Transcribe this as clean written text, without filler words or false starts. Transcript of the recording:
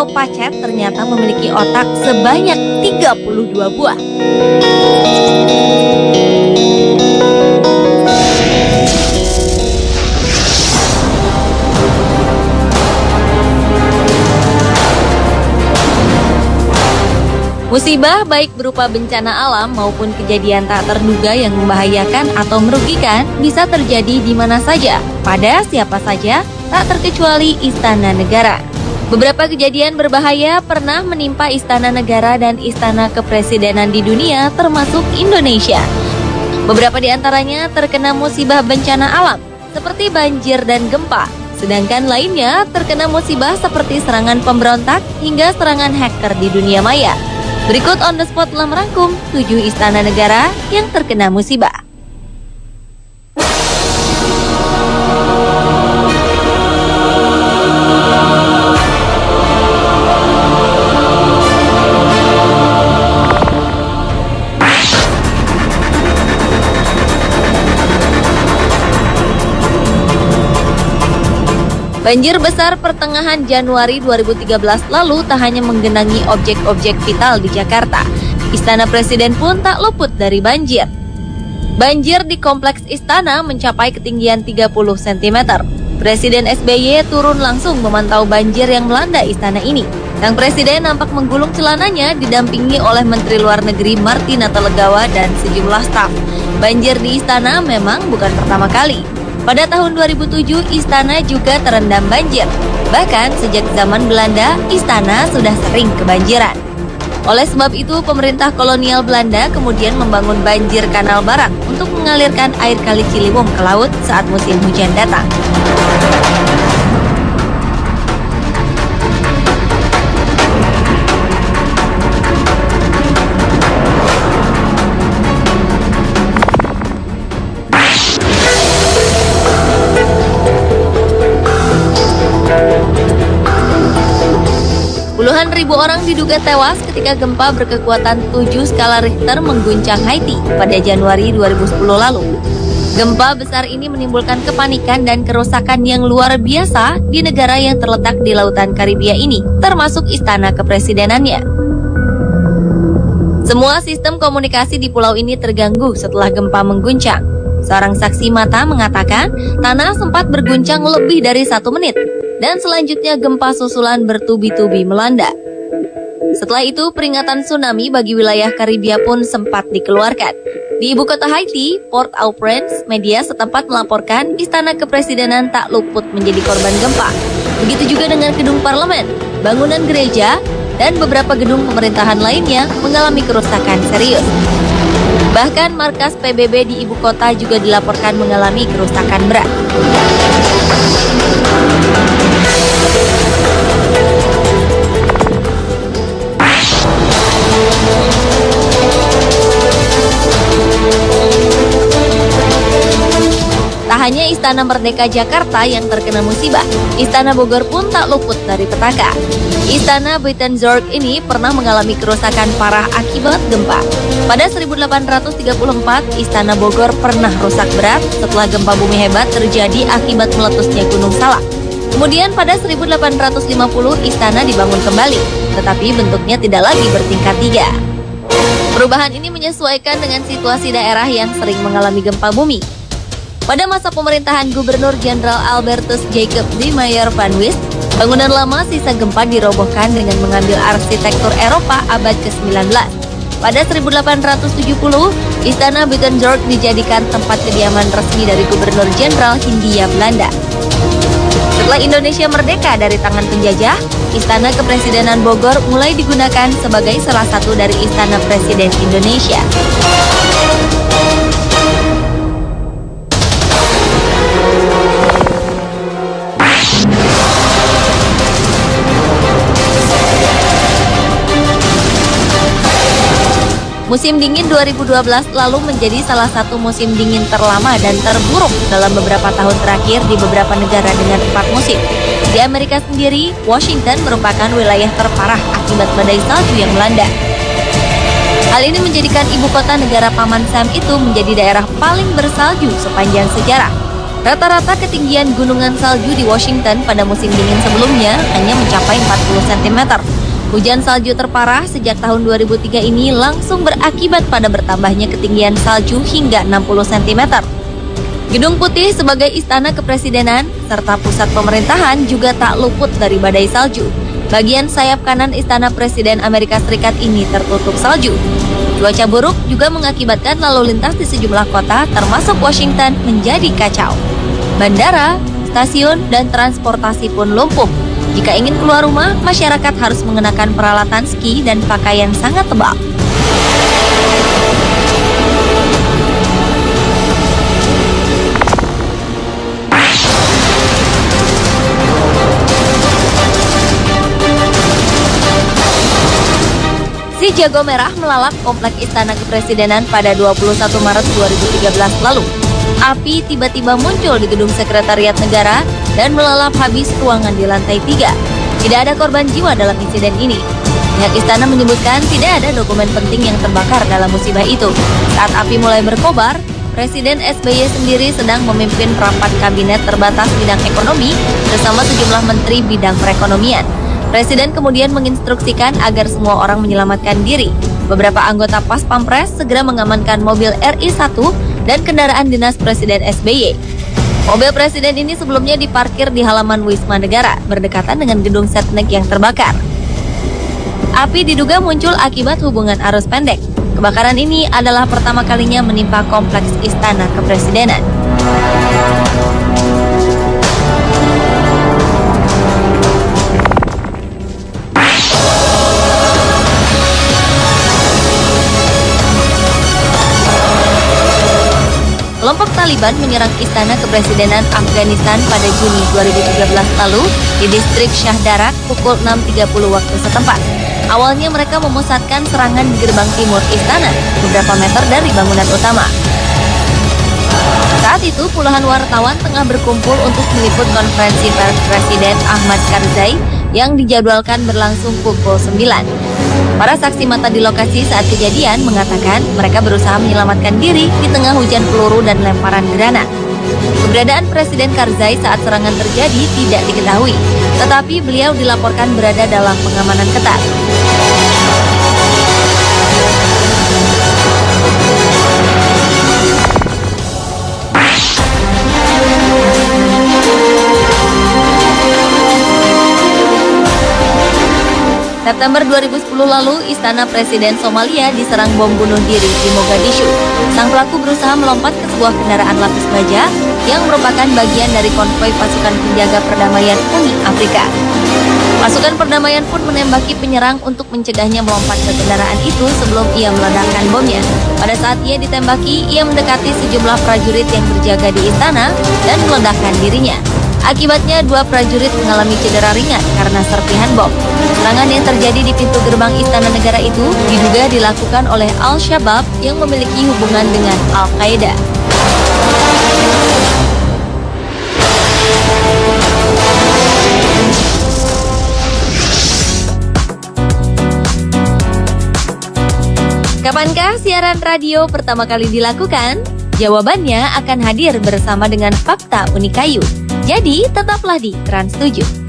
atau pacet ternyata memiliki otak sebanyak 32 buah. Musibah baik berupa bencana alam maupun kejadian tak terduga yang membahayakan atau merugikan bisa terjadi di mana saja, pada siapa saja, tak terkecuali Istana Negara. Beberapa kejadian berbahaya pernah menimpa Istana Negara dan Istana Kepresidenan di dunia termasuk Indonesia. Beberapa di antaranya terkena musibah bencana alam seperti banjir dan gempa, sedangkan lainnya terkena musibah seperti serangan pemberontak hingga serangan hacker di dunia maya. Berikut On The Spot telah merangkum 7 istana negara yang terkena musibah. Banjir besar pertengahan Januari 2013 lalu tak hanya menggenangi objek-objek vital di Jakarta. Istana Presiden pun tak luput dari banjir. Banjir di kompleks istana mencapai ketinggian 30 cm. Presiden SBY turun langsung memantau banjir yang melanda istana ini. Sang Presiden nampak menggulung celananya didampingi oleh Menteri Luar Negeri Marty Natalegawa dan sejumlah staf. Banjir di istana memang bukan pertama kali. Pada tahun 2007, istana juga terendam banjir. Bahkan sejak zaman Belanda, istana sudah sering kebanjiran. Oleh sebab itu, pemerintah kolonial Belanda kemudian membangun banjir kanal barak untuk mengalirkan air Kali Ciliwung ke laut saat musim hujan datang. Puluhan ribu orang diduga tewas ketika gempa berkekuatan 7 skala Richter mengguncang Haiti pada Januari 2010 lalu. Gempa besar ini menimbulkan kepanikan dan kerusakan yang luar biasa di negara yang terletak di lautan Karibia ini, termasuk istana kepresidenannya. Semua sistem komunikasi di pulau ini terganggu setelah gempa mengguncang. Seorang saksi mata mengatakan tanah sempat berguncang lebih dari 1 menit. Dan selanjutnya gempa susulan bertubi-tubi melanda. Setelah itu peringatan tsunami bagi wilayah Karibia pun sempat dikeluarkan. Di ibu kota Haiti, Port-au-Prince, media setempat melaporkan istana kepresidenan tak luput menjadi korban gempa. Begitu juga dengan gedung parlemen, bangunan gereja, dan beberapa gedung pemerintahan lainnya mengalami kerusakan serius. Bahkan markas PBB di ibu kota juga dilaporkan mengalami kerusakan berat. Tak hanya Istana Merdeka Jakarta yang terkena musibah, Istana Bogor pun tak luput dari petaka. Istana Buitenzorg ini pernah mengalami kerusakan parah akibat gempa. Pada 1834, Istana Bogor pernah rusak berat setelah gempa bumi hebat terjadi akibat meletusnya Gunung Salak. Kemudian pada 1850, istana dibangun kembali, tetapi bentuknya tidak lagi bertingkat 3. Perubahan ini menyesuaikan dengan situasi daerah yang sering mengalami gempa bumi. Pada masa pemerintahan Gubernur Jenderal Albertus Jacob de Meyer van Wist, bangunan lama sisa gempa dirobohkan dengan mengambil arsitektur Eropa abad ke-19. Pada 1870, Istana Buitenzorg dijadikan tempat kediaman resmi dari Gubernur Jenderal Hindia Belanda. Setelah Indonesia merdeka dari tangan penjajah, Istana Kepresidenan Bogor mulai digunakan sebagai salah satu dari Istana Presiden Indonesia. Musim dingin 2012 lalu menjadi salah satu musim dingin terlama dan terburuk dalam beberapa tahun terakhir di beberapa negara dengan 4 musim. Di Amerika sendiri, Washington merupakan wilayah terparah akibat badai salju yang melanda. Hal ini menjadikan ibu kota negara Paman Sam itu menjadi daerah paling bersalju sepanjang sejarah. Rata-rata ketinggian gunungan salju di Washington pada musim dingin sebelumnya hanya mencapai 40 cm. Hujan salju terparah sejak tahun 2003 ini langsung berakibat pada bertambahnya ketinggian salju hingga 60 cm. Gedung Putih sebagai istana kepresidenan serta pusat pemerintahan juga tak luput dari badai salju. Bagian sayap kanan istana Presiden Amerika Serikat ini tertutup salju. Cuaca buruk juga mengakibatkan lalu lintas di sejumlah kota termasuk Washington menjadi kacau. Bandara, stasiun, dan transportasi pun lumpuh. Jika ingin keluar rumah, masyarakat harus mengenakan peralatan ski dan pakaian sangat tebal. Si Jago Merah melalap komplek Istana Kepresidenan pada 21 Maret 2013 lalu. Api tiba-tiba muncul di gedung Sekretariat Negara dan melalap habis ruangan di lantai 3. Tidak ada korban jiwa dalam insiden ini. Pihak istana menyebutkan tidak ada dokumen penting yang terbakar dalam musibah itu. Saat api mulai berkobar, Presiden SBY sendiri sedang memimpin rapat kabinet terbatas bidang ekonomi bersama sejumlah menteri bidang perekonomian. Presiden kemudian menginstruksikan agar semua orang menyelamatkan diri. Beberapa anggota Pas Pampres segera mengamankan mobil RI1 dan kendaraan dinas Presiden SBY. Mobil Presiden ini sebelumnya diparkir di halaman Wisma Negara, berdekatan dengan gedung Setnek yang terbakar. Api diduga muncul akibat hubungan arus pendek. Kebakaran ini adalah pertama kalinya menimpa kompleks Istana Kepresidenan. Kelompok Taliban menyerang Istana Kepresidenan Afghanistan pada Juni 2013 lalu di distrik Shah Darak pukul 6.30 waktu setempat. Awalnya mereka memusatkan serangan di gerbang timur istana, beberapa meter dari bangunan utama. Saat itu puluhan wartawan tengah berkumpul untuk meliput konferensi pers Presiden Ahmad Karzai yang dijadwalkan berlangsung pukul 9. Para saksi mata di lokasi saat kejadian mengatakan mereka berusaha menyelamatkan diri di tengah hujan peluru dan lemparan granat. Keberadaan Presiden Karzai saat serangan terjadi tidak diketahui, tetapi beliau dilaporkan berada dalam pengamanan ketat. September 2010 lalu, Istana Presiden Somalia diserang bom bunuh diri di Mogadishu. Sang pelaku berusaha melompat ke sebuah kendaraan lapis baja yang merupakan bagian dari konvoi pasukan penjaga perdamaian Uni Afrika. Pasukan perdamaian pun menembaki penyerang untuk mencegahnya melompat ke kendaraan itu sebelum ia meledakkan bomnya. Pada saat ia ditembaki, ia mendekati sejumlah prajurit yang berjaga di istana dan meledakkan dirinya. Akibatnya 2 prajurit mengalami cedera ringan karena serpihan bom. Serangan yang terjadi di pintu gerbang Istana Negara itu diduga dilakukan oleh Al-Shabaab yang memiliki hubungan dengan Al-Qaeda. Kapankah siaran radio pertama kali dilakukan? Jawabannya akan hadir bersama dengan Fakta Unikayu. Jadi tetaplah di Trans 7.